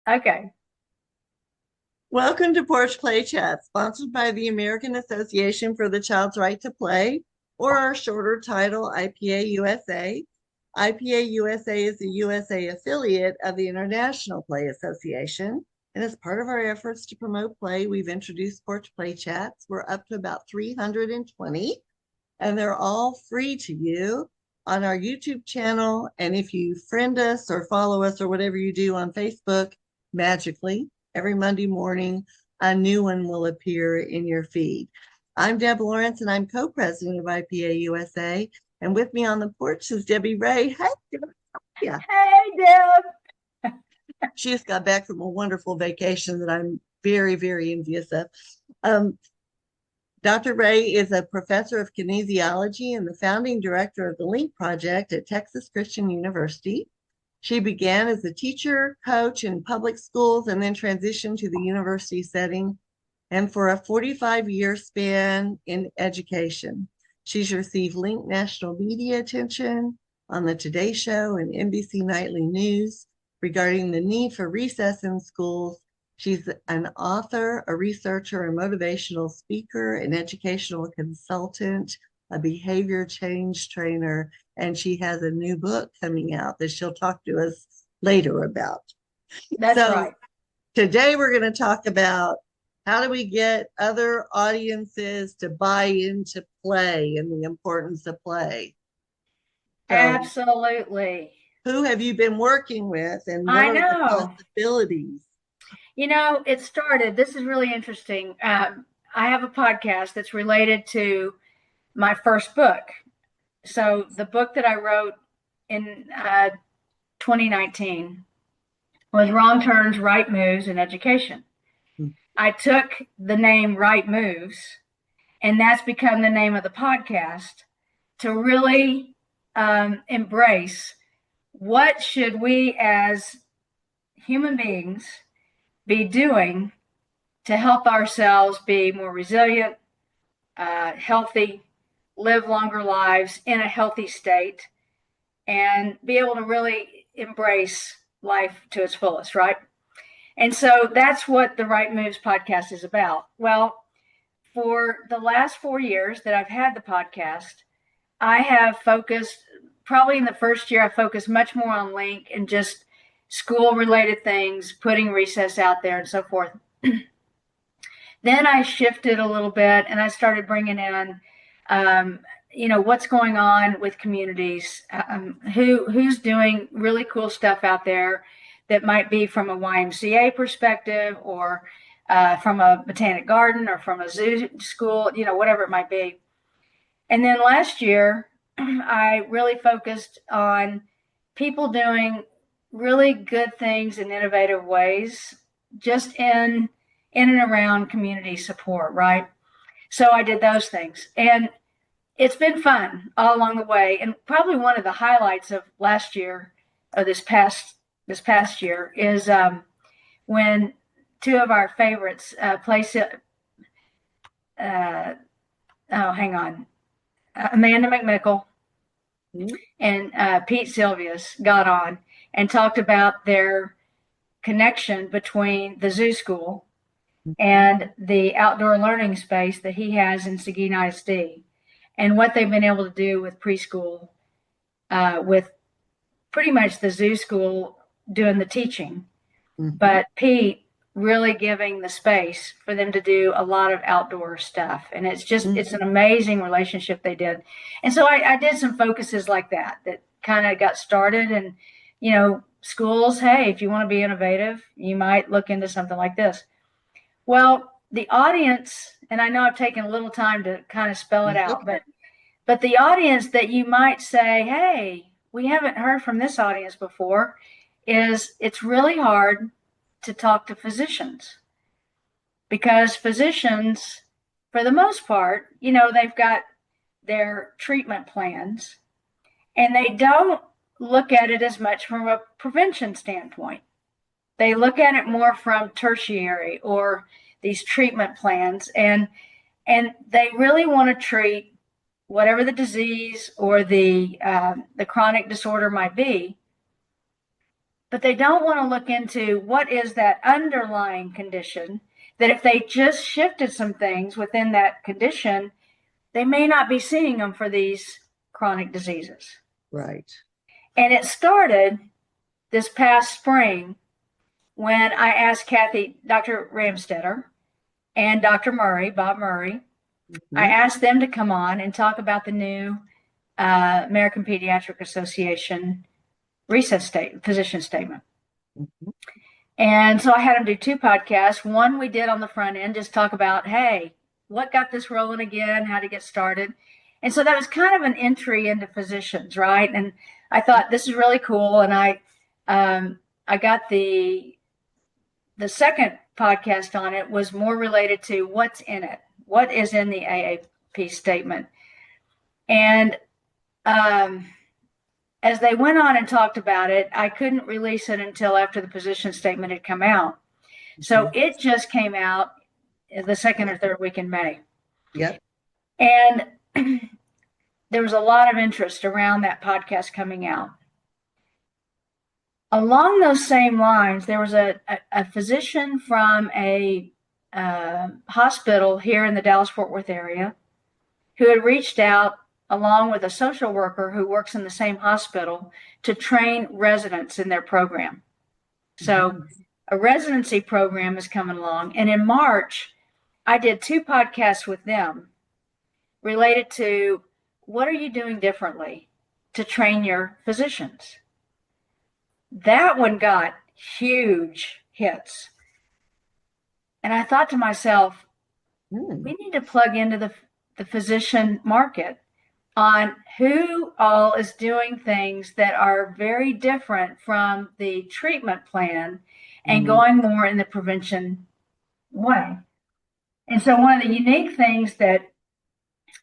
Okay. Welcome to Porch Play Chat, sponsored by the American Association for the Child's Right to Play, or our shorter title, IPA-USA. IPA-USA is the USA affiliate of the International Play Association. And as part of our efforts to promote play, we've introduced Porch Play Chats. We're up to about 320, and they're all free to you on our YouTube channel. And if you friend us or follow us or whatever you do on Facebook, magically, every Monday morning, a new one will appear in your feed. I'm Deb Lawrence, and I'm co-president of IPA USA. And with me on the porch is Debbie Ray. Hey, Debbie. Yeah. Hey, Deb. She just got back from a wonderful vacation that I'm very, very envious of. Um, Dr. Ray is a professor of kinesiology and the founding director of the LiiNK Project at Texas Christian University. She began as a teacher, coach in public schools, and then transitioned to the university setting, and for a 45-year span in education. She's received LiiNK national media attention on the Today Show and NBC Nightly News regarding the need for recess in schools. She's an author, a researcher, a motivational speaker, an educational consultant, a behavior change trainer, and she has a new book coming out that she'll talk to us later about. That's So right. today we're going to talk about how do we get other audiences to buy into play and the importance of play. So Absolutely. who have you been working with and what I are the know. possibilities? It started, this is really interesting. I have a podcast that's related to my first book. So the book that I wrote in 2019 was Wrong Turns, Right Moves in Education. I took the name Right Moves, and that's become the name of the podcast, to really embrace what should we as human beings be doing to help ourselves be more resilient, healthy, live longer lives in a healthy state, and be able to really embrace life to its fullest, right? And so that's what the Right Moves podcast is about. Well, for the last 4 years that I've had the podcast, I have focused, probably in the first year, I focused much more on LiiNK and just school related things, putting recess out there and so forth. Then I shifted a little bit and I started bringing in, what's going on with communities, who's doing really cool stuff out there that might be from a YMCA perspective, or from a botanic garden, or from a zoo school, whatever it might be. And then last year, I really focused on people doing really good things in innovative ways, just in and around community support, right? So I did those things, and it's been fun all along the way. And probably one of the highlights of last year, or this past year, is when two of our favorites, Amanda McMickle and Pete Sylvius got on and talked about their connection between the zoo school and the outdoor learning space that he has in Seguin ISD, and what they've been able to do with preschool, with pretty much the zoo school doing the teaching, but Pete really giving the space for them to do a lot of outdoor stuff. And it's an amazing relationship they did. And so I did some focuses like that kind of got started. And, schools, hey, if you want to be innovative, you might look into something like this. Well, the audience, and I know I've taken a little time to kind of spell it out, but the audience that you might say, hey, we haven't heard from this audience before, is it's really hard to talk to physicians, because physicians, for the most part, they've got their treatment plans, and they don't look at it as much from a prevention standpoint. They look at it more from tertiary, or these treatment plans, and they really want to treat whatever the disease or the chronic disorder might be but they don't want to look into what is that underlying condition, that if they just shifted some things within that condition, they may not be seeing them for these chronic diseases. Right. And it started this past spring when I asked Dr. Ramstetter and Dr. Murray, Bob Murray, I asked them to come on and talk about the new American Pediatric Association physician statement. And so I had them do 2 podcasts. One we did on the front end, just talk about, hey, what got this rolling again, how to get started. And so that was kind of an entry into physicians, right? And I thought this is really cool. And I got the second podcast on it was more related to what's in it, what is in the AAP statement. And as they went on and talked about it, I couldn't release it until after the position statement had come out. So it just came out the 2nd or 3rd week in May. Yep. And there was a lot of interest around that podcast coming out. Along those same lines, there was a physician from a hospital here in the Dallas-Fort Worth area who had reached out along with a social worker who works in the same hospital to train residents in their program. So a residency program is coming along. And in March, I did 2 podcasts with them related to what are you doing differently to train your physicians? That one got huge hits. And I thought to myself, we need to plug into the physician market on who all is doing things that are very different from the treatment plan and going more in the prevention way. And so one of the unique things that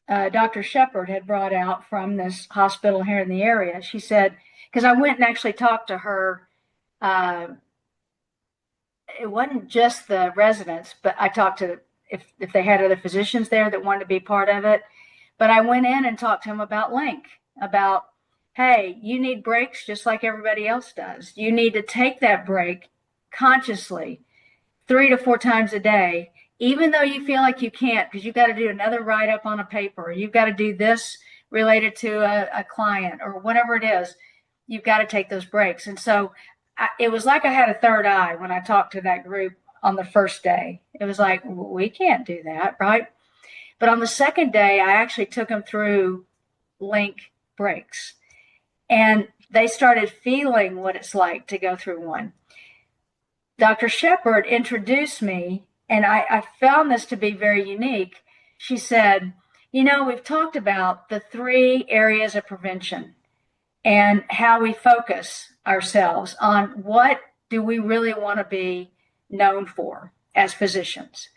Dr. Shepard had brought out from this hospital here in the area, she said, because I went and actually talked to her, it wasn't just the residents, but I talked to if they had other physicians there that wanted to be part of it. But I went in and talked to him about LiiNK, about, hey, you need breaks just like everybody else does. You need to take that break consciously 3 to 4 times a day, even though you feel like you can't, because you've got to do another write-up on a paper, or you've got to do this related to a client or whatever it is. You've got to take those breaks. And so it was like I had a third eye when I talked to that group on the first day. It was like, we can't do that, right? But on the second day, I actually took them through LiiNK breaks. And they started feeling what it's like to go through one. Dr. Shepard introduced me, and I found this to be very unique. She said, we've talked about the 3 areas of prevention and how we focus ourselves on what do we really want to be known for as physicians.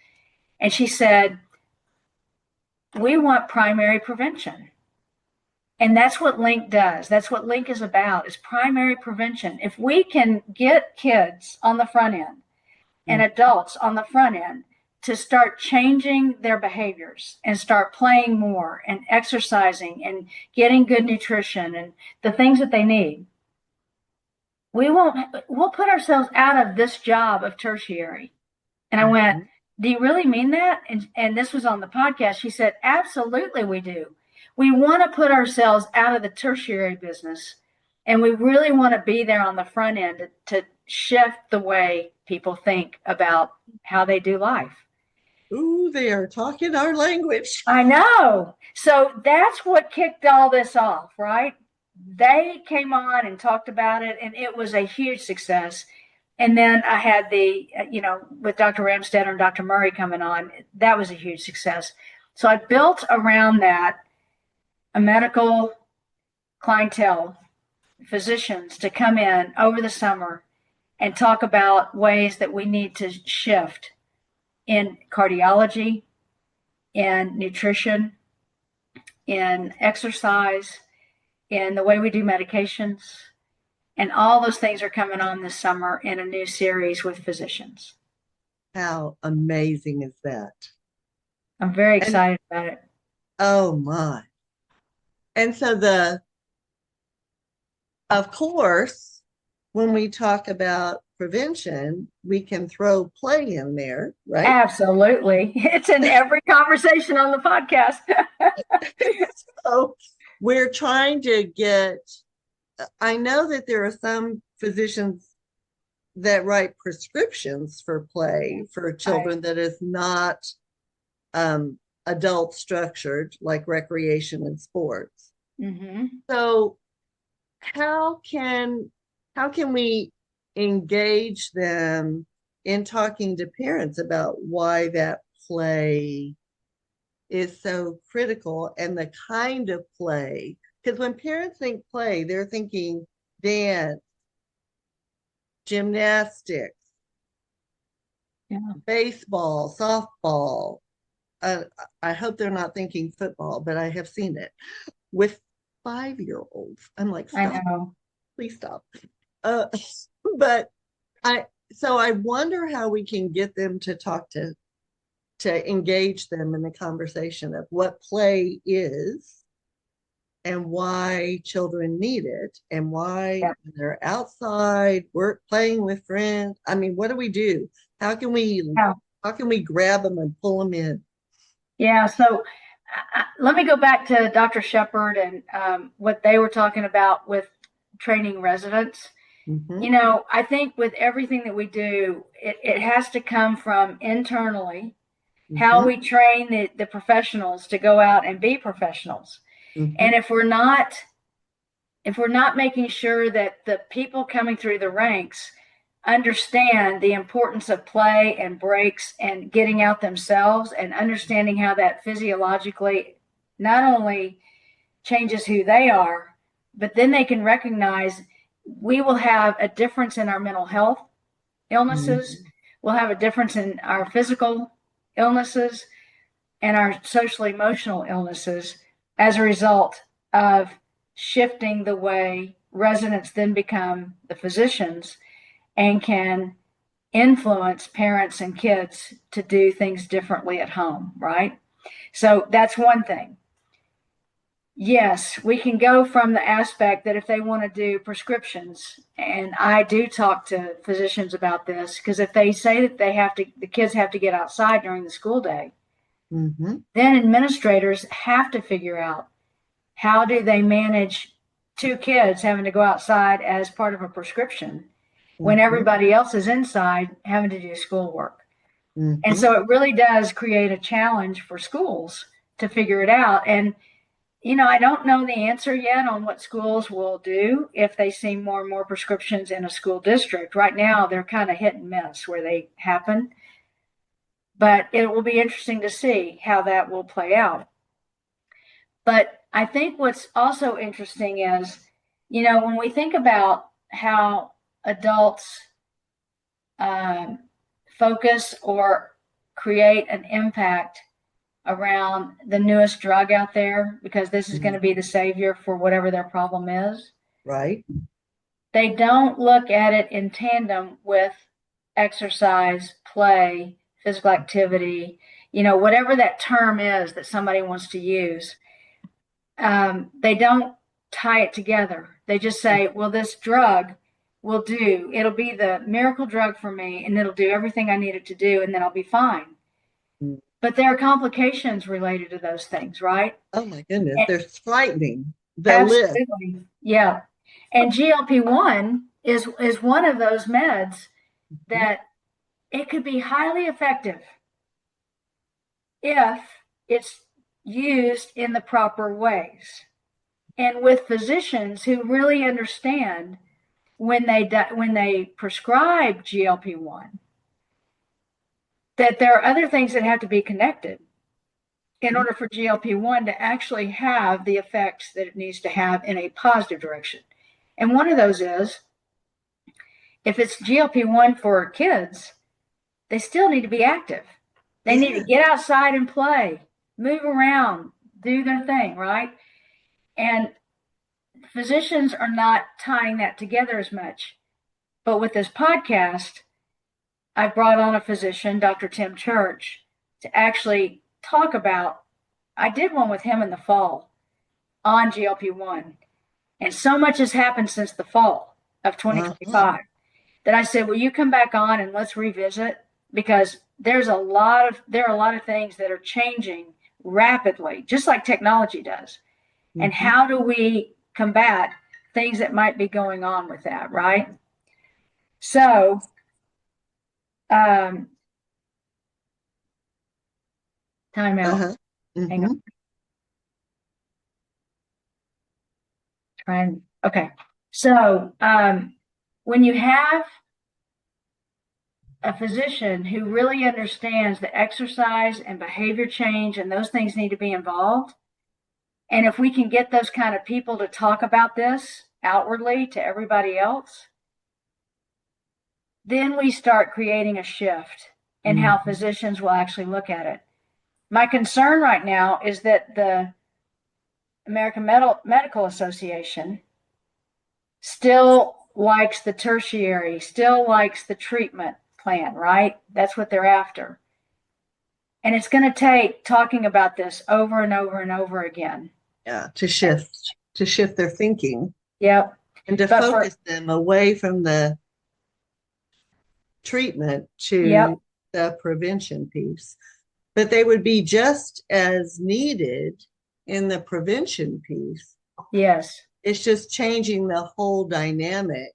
And she said, we want primary prevention. And that's what LiiNK does. That's what LiiNK is about, is primary prevention. If we can get kids on the front end and adults on the front end to start changing their behaviors and start playing more and exercising and getting good nutrition and the things that they need, we'll put ourselves out of this job of tertiary. And I went, do you really mean that? And this was on the podcast. She said, absolutely we do. We want to put ourselves out of the tertiary business, and we really want to be there on the front end to shift the way people think about how they do life. Ooh, they are talking our language. I know. So that's what kicked all this off, right? They came on and talked about it, and it was a huge success. And then I had with Dr. Ramstetter and Dr. Murray coming on, that was a huge success. So I built around that a medical clientele, physicians, to come in over the summer and talk about ways that we need to shift in cardiology, in nutrition, in exercise, in the way we do medications. And all those things are coming on this summer in a new series with physicians. How amazing is that? I'm very excited about it. Oh my. And so of course, when we talk about prevention, we can throw play in there, right? Absolutely. It's in every conversation on the podcast. So we're trying to get, I know that there are some physicians that write prescriptions for play for children that is not adult structured, like recreation and sports. Mm-hmm. So how can we engage them in talking to parents about why that play is so critical and the kind of play? Because when parents think play, they're thinking dance, gymnastics, baseball, softball. I hope they're not thinking football, but I have seen it with 5-year-olds. I'm like, stop, I know. please stop. But I wonder how we can get them to talk to engage them in the conversation of what play is and why children need it and why they're outside work playing with friends. I mean, what do we do? How can we grab them and pull them in? Yeah, so let me go back to Dr. Shepard and what they were talking about with training residents. Mm-hmm. I think with everything that we do, it has to come from internally, how we train the professionals to go out and be professionals. And if we're not making sure that the people coming through the ranks understand the importance of play and breaks and getting out themselves and understanding how that physiologically not only changes who they are, but then they can recognize we will have a difference in our mental health illnesses. We'll have a difference in our physical illnesses and our social emotional illnesses as a result of shifting the way residents then become the physicians and can influence parents and kids to do things differently at home, right? So that's one thing. Yes, we can go from the aspect that if they want to do prescriptions, and I do talk to physicians about this, because if they say that the kids have to get outside during the school day, then administrators have to figure out how do they manage 2 kids having to go outside as part of a prescription when everybody else is inside having to do schoolwork. And so it really does create a challenge for schools to figure it out. And I don't know the answer yet on what schools will do if they see more and more prescriptions in a school district. Right now, they're kind of hit and miss where they happen. But it will be interesting to see how that will play out. But I think what's also interesting is, when we think about how adults focus or create an impact around the newest drug out there, because this is going to be the savior for whatever their problem is. Right. They don't look at it in tandem with exercise, play, physical activity, whatever that term is that somebody wants to use. They don't tie it together. They just say, well, this drug it'll be the miracle drug for me, and it'll do everything I need it to do, and then I'll be fine. But there are complications related to those things, right? Oh my goodness, they're frightening. Absolutely. Yeah. And GLP-1 is one of those meds that it could be highly effective if it's used in the proper ways. And with physicians who really understand when they prescribe GLP-1, that there are other things that have to be connected in order for GLP-1 to actually have the effects that it needs to have in a positive direction. And one of those is, if it's GLP-1 for kids, they still need to be active. They need to get outside and play, move around, do their thing, right? And physicians are not tying that together as much. But with this podcast, I brought on a physician, Dr. Tim Church, to actually talk about, I did one with him in the fall on GLP-1. And so much has happened since the fall of 2025 that I said, will you come back on and let's revisit? Because there are a lot of things that are changing rapidly, just like technology does. And how do we combat things that might be going on with that, right? So, time out. Hang on. Okay. So, when you have a physician who really understands that exercise and behavior change and those things need to be involved, and if we can get those kind of people to talk about this outwardly to everybody else, then we start creating a shift in how physicians will actually look at it. My concern right now is that the American Medical Association still likes the tertiary, still likes the treatment plan, right? That's what they're after. And it's going to take talking about this over and over and over again. Yeah, to shift their thinking. Yep. And to focus them away from the treatment to the prevention piece. But they would be just as needed in the prevention piece. Yes. It's just changing the whole dynamic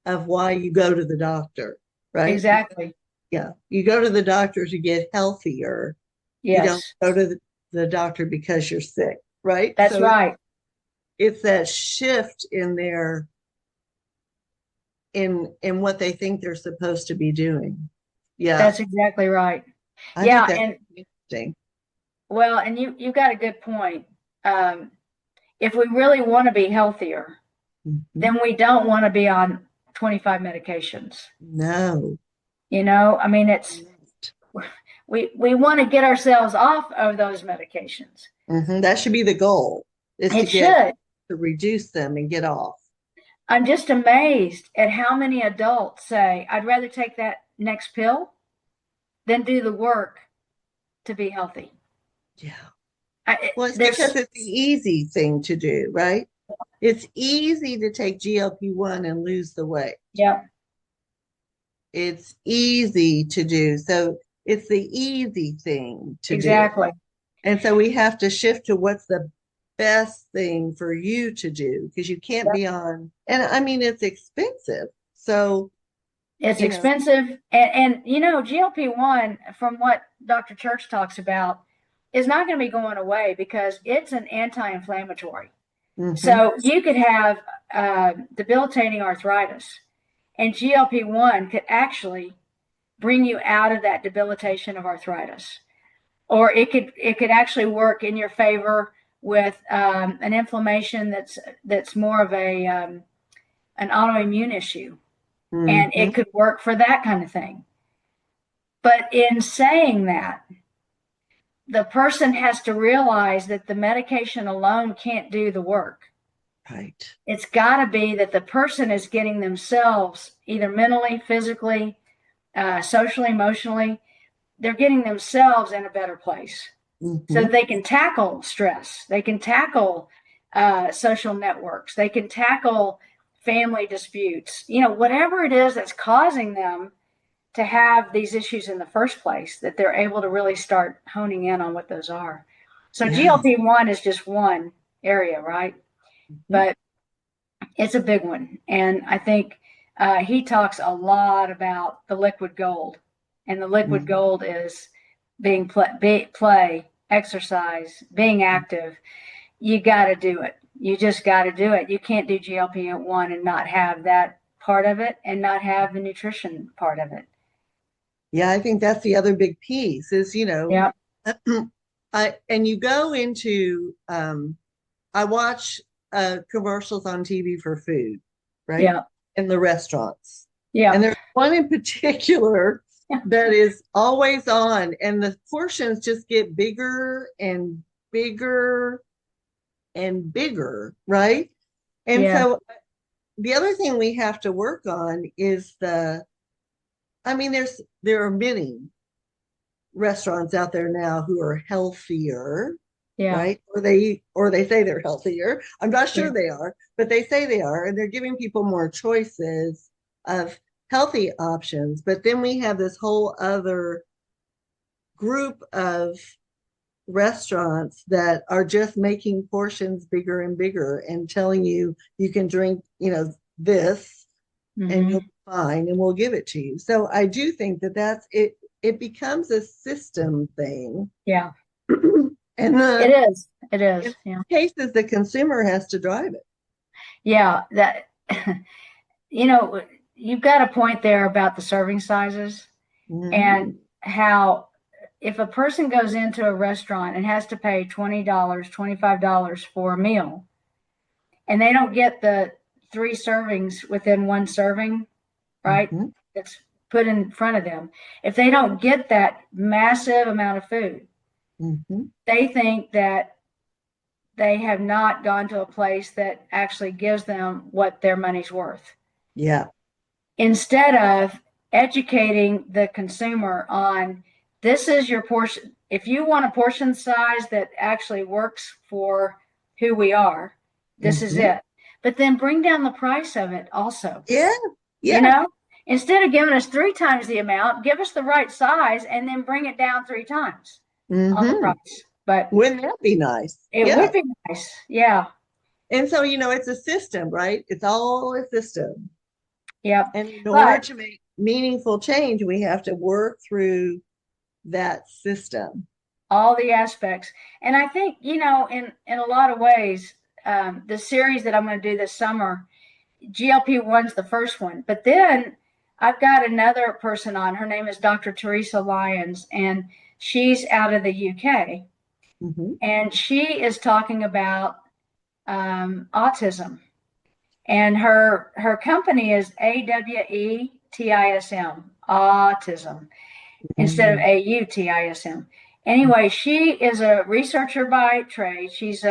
of why you go to the doctor, right? Exactly. Yeah. You go to the doctor to get healthier. Yes. You don't go to the doctor because you're sick, right? That's right. It's that shift in their in what they think they're supposed to be doing. Yeah. That's exactly right. I think that's interesting. Well, and you got a good point. If we really want to be healthier, then we don't want to be on 25 medications. No. You know, I mean, we want to get ourselves off of those medications. That should be the goal. To reduce them and get off. I'm just amazed at how many adults say, I'd rather take that next pill than do the work to be healthy. Yeah. Well, it's because it's the easy thing to do, right? It's easy to take GLP-1 and lose the weight. Yeah. It's easy to do. So it's the easy thing to do. Exactly. And so we have to shift to what's the best thing for you to do, because you can't be on, and I mean, it's expensive. So it's expensive. And you know, GLP-1, from what Dr. Church talks about, is not going to be going away because it's an anti-inflammatory. So you could have debilitating arthritis, and GLP-1 could actually bring you out of that debilitation of arthritis, or it could actually work in your favor with an inflammation that's more of an autoimmune issue, and it could work for that kind of thing. But in saying that, the person has to realize that the medication alone can't do the work. Right. It's got to be that the person is getting themselves, either mentally, physically, socially, emotionally, they're getting themselves in a better place. So they can tackle stress. They can tackle social networks. They can tackle family disputes. You know, whatever it is that's causing them to have these issues in the first place, that they're able to really start honing in on what those are. So GLP-1 is just one area, right? But it's a big one. And I think he talks a lot about the liquid gold. And the liquid gold is being play, exercise, being active. You got to do it. You just got to do it. You can't do GLP-1 and not have that part of it and not have the nutrition part of it. Yeah, I think that's the other big piece is, and you go into, I watch commercials on TV for food, right? Yeah. In the restaurants. Yeah. And there's one in particular that is always on, and the portions just get bigger and bigger and bigger, right? And so the other thing we have to work on is there are many restaurants out there now who are healthier, Yeah. right? Or they say they're healthier. I'm not Yeah. sure they are, but they say they are, and they're giving people more choices of healthy options. But then we have this whole other group of restaurants that are just making portions bigger and bigger and telling you you can drink, this and you'll Hmm. be fine and we'll give it to you. So I do think that that's it. It becomes a system thing. Yeah. And It is. It in is. Yeah. cases, the consumer has to drive it. Yeah. That, you know, you've got a point there about the serving sizes and Mhm. how if a person goes into a restaurant and has to pay $20, $25 for a meal, and they don't get the three servings within one serving, right? Mhm. That's put in front of them. If they don't get that massive amount of food, Mhm. they think that they have not gone to a place that actually gives them what their money's worth. Yeah. Instead of educating the consumer on this is your portion. If you want a portion size that actually works for who we are, this is Mhm. it. But then bring down the price of it also. Yeah. You Yeah. know, instead of giving us three times the amount, give us the right size and then bring it down three times on the Hmm. price. But Wouldn't that be nice? it Yeah. would be nice. Yeah. And so, it's a system, right? It's all a system. Yep. And in order But to make meaningful change, we have to work through that system. all the aspects. And I think, in a lot of ways, the series that I'm going to do this summer, GLP-1's the first one. But then I've got another person on. Her name is Dr. Teresa Lyons, and she's out of the UK. Hmm. And she is talking about autism. And her company is AWETISM, autism, instead of AUTISM. Anyway, she is a researcher by trade. She's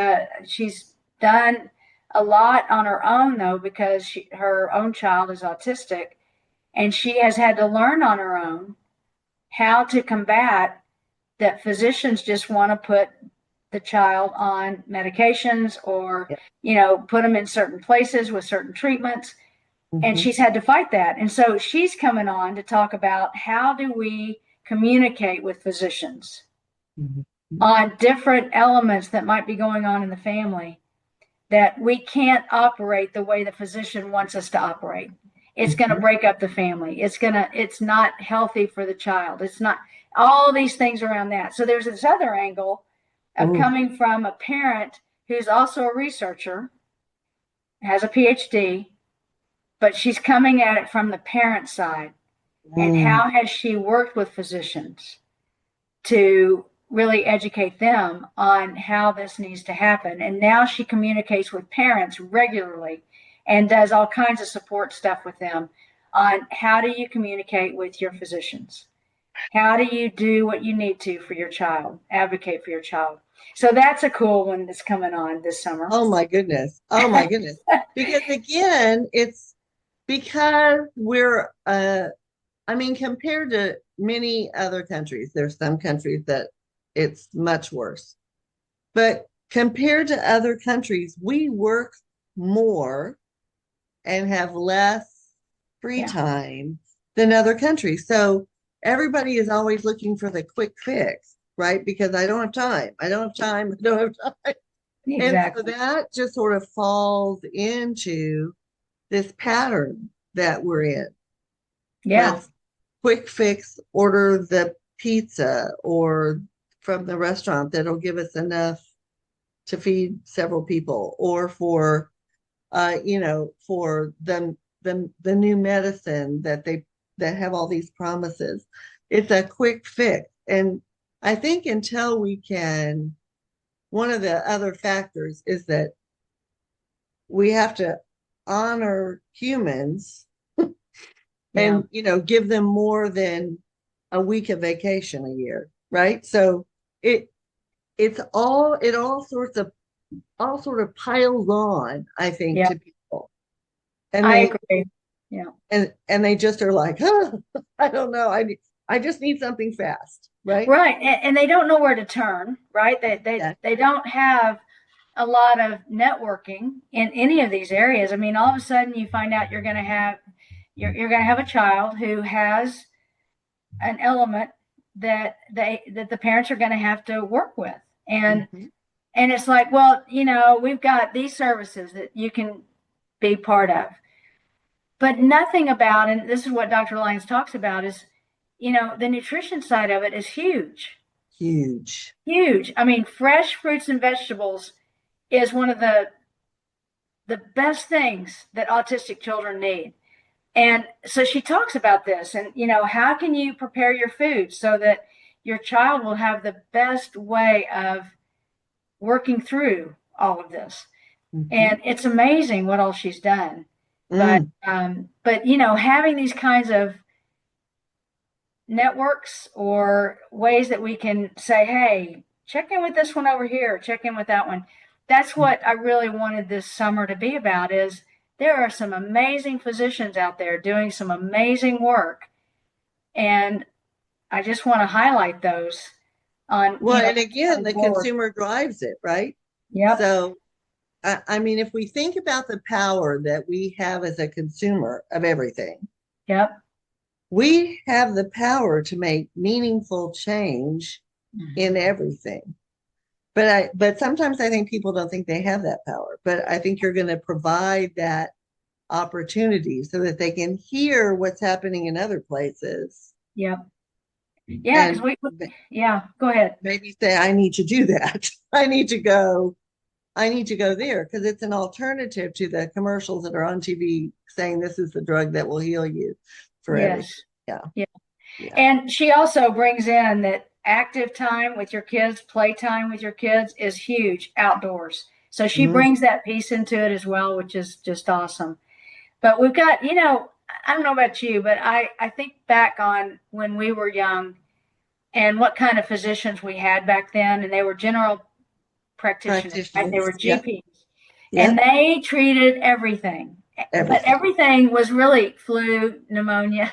done a lot on her own though because her own child is autistic, and she has had to learn on her own how to combat that physicians just want to put the child on medications or Yeah. put them in certain places with certain treatments, and Hmm. she's had to fight that. And so she's coming on to talk about how do we communicate with physicians Hmm. on different elements that might be going on in the family, that we can't operate the way the physician wants us to operate. It's going to Hmm. break up the family. It's not healthy for the child. It's not all these things around that. So there's this other angle of Oh, coming from a parent who's also a researcher, has a PhD, but she's coming at it from the parent side. And mm, how has she worked with physicians to really educate them on how this needs to happen? And now she communicates with parents regularly and does all kinds of support stuff with them on how do you communicate with your physicians? How do you do what you need to for your child, advocate for your child? So that's a cool one that's coming on this summer. oh my goodness. Oh my goodness. Because again, it's because compared to many other countries, there's some countries that it's much worse. But compared to other countries, we work more and have less free Yeah, time than other countries. So everybody is always looking for the quick fix, right? Because I don't have time. I don't have time. I don't have time. And so exactly. that just sort of falls into this pattern that we're in. Yeah, Let's quick fix, order the pizza or from the restaurant that'll give us enough to feed several people, or for the new medicine that have all these promises. It's a quick fix. And I think until we can, one of the other factors is that we have to honor humans yeah, and give them more than a week of vacation a year, right? So it it all sort of piles on, I think, yeah. to people. And I they agree. Yeah. and they just are like, I don't know. I just need something fast, right? Right. And they don't know where to turn, right? They don't have a lot of networking in any of these areas. I mean, all of a sudden you find out you're going to have a child who has an element that the parents are going to have to work with. And it's like, well, we've got these services that you can be part of. But nothing about, and this is what Dr. Lyons talks about, is, the nutrition side of it is huge. Huge. Huge. I mean, fresh fruits and vegetables is one of the best things that autistic children need. And so she talks about this and, how can you prepare your food so that your child will have the best way of working through all of this. And it's amazing what all she's done. But having these kinds of networks or ways that we can say, hey, check in with this one over here, check in with that one. That's what I really wanted this summer to be about, is there are some amazing physicians out there doing some amazing work. And I just want to highlight those on. And again, the consumer drives it, right? Yep. So, I mean, if we think about the power that we have as a consumer of everything. Yep. We have the power to make meaningful change in everything. But sometimes I think people don't think they have that power. But I think you're going to provide that opportunity so that they can hear what's happening in other places. Yep. Yeah, because go ahead. Maybe say, I need to do that. I need to go there, because it's an alternative to the commercials that are on TV saying this is the drug that will heal you forever. Yes. Yeah. And she also brings in that active time with your kids, playtime with your kids is huge outdoors. So she brings that piece into it as well, which is just awesome. But we've got, I don't know about you, but I think back on when we were young and what kind of physicians we had back then, and they were general practitioners. Right? They were GPs. Yep. And they treated everything. But everything was really flu, pneumonia,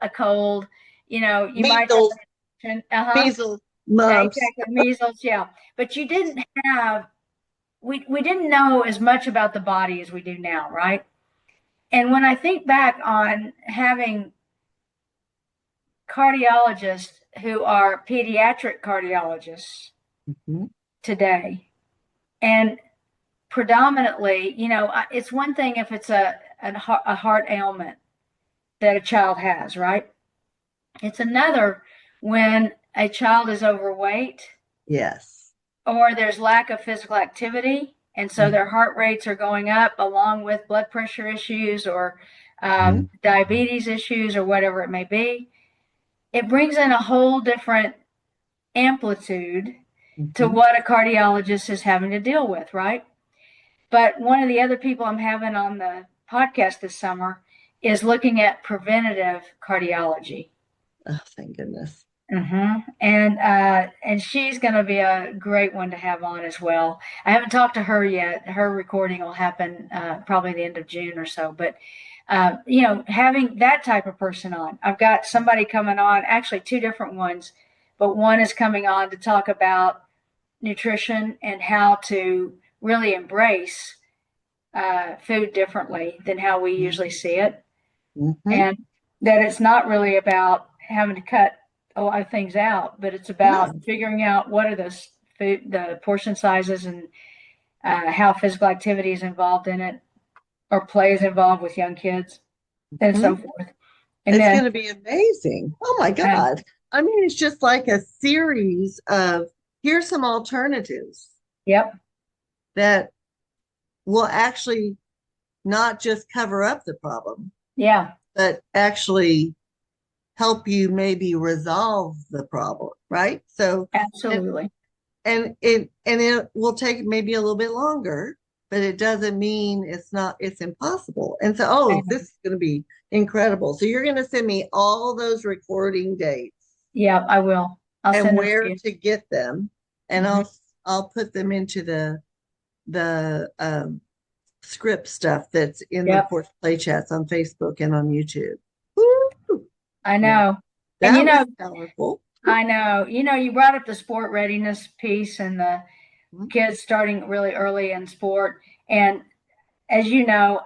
a cold, you measles, might measles, mumps. Yeah, exactly, measles, yeah. But you didn't have, we didn't know as much about the body as we do now, right? And when I think back on having cardiologists who are pediatric cardiologists today, and predominantly, it's one thing if it's a heart ailment that a child has, right? It's another when a child is overweight. Yes. Or there's lack of physical activity. And so their heart rates are going up along with blood pressure issues or diabetes issues or whatever it may be. It brings in a whole different amplitude to what a cardiologist is having to deal with, right? But one of the other people I'm having on the podcast this summer is looking at preventative cardiology. Oh, thank goodness. And she's going to be a great one to have on as well. I haven't talked to her yet. Her recording will happen probably the end of June or so. But, having that type of person on. I've got somebody coming on, actually two different ones, but one is coming on to talk about nutrition and how to really embrace food differently than how we usually see it. And that it's not really about having to cut a lot of things out, but it's about figuring out what are the portion sizes and how physical activity is involved in it, or play is involved with young kids, and so forth. And it's going to be amazing. Oh my God. I mean, it's just like a series of, here's some alternatives. Yep. That will actually not just cover up the problem. Yeah. But actually help you maybe resolve the problem, right? So absolutely. And it will take maybe a little bit longer, but it doesn't mean it's impossible. And so, this is going to be incredible. So you're going to send me all those recording dates. Yeah, I will. I'll send where to get them, and I'll put them into the script stuff that's in the Porch Play Chats on Facebook and on YouTube. Woo! I know. And That was powerful. I know, you brought up the sport readiness piece and the kids starting really early in sport. And as you know,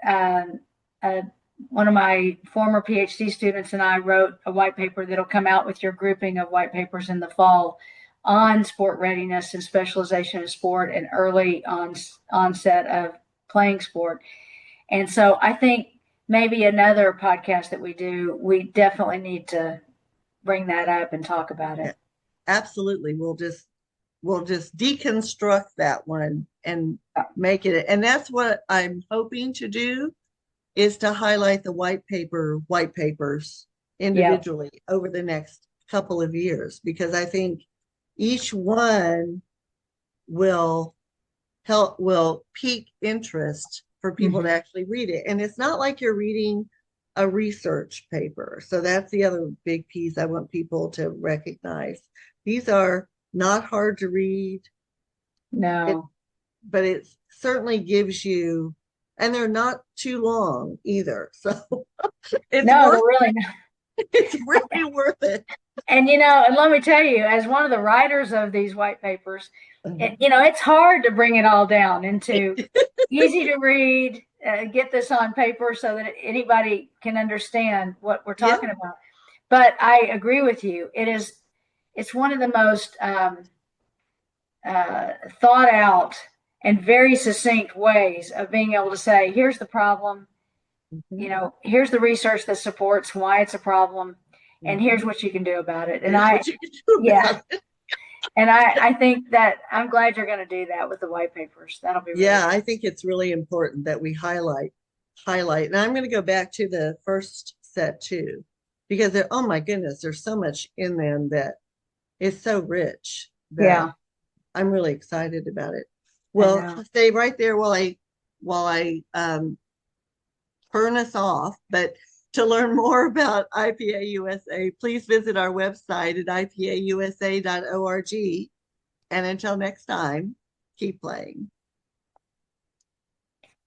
um, uh, one of my former PhD students and I wrote a white paper that'll come out with your grouping of white papers in the fall on sport readiness and specialization in sport and early onset of playing sport. And so I think maybe another podcast that we do, we definitely need to bring that up and talk about it. Absolutely. We'll just deconstruct that one and make it. And that's what I'm hoping to do, is to highlight the white papers individually over the next couple of years, because I think each one will pique interest for people to actually read it. And it's not like you're reading a research paper. So that's the other big piece I want people to recognize. These are not hard to read. No. But it certainly gives you, and they're not too long either. So it's really not. It's really worth it. And and let me tell you, as one of the writers of these white papers, it's hard to bring it all down into easy to read, get this on paper so that anybody can understand what we're talking about. But I agree with you. It's one of the most thought out and very succinct ways of being able to say, here's the problem, here's the research that supports why it's a problem, and here's what you can do about it. And I think that I'm glad you're going to do that with the white papers. That'll be really good. I think it's really important that we highlight. And I'm going to go back to the first set too, because oh my goodness, there's so much in them that is so rich. I'm really excited about it. Well, stay right there while I turn us off. But to learn more about IPA-USA, please visit our website at IPAUSA.org. And until next time, keep playing.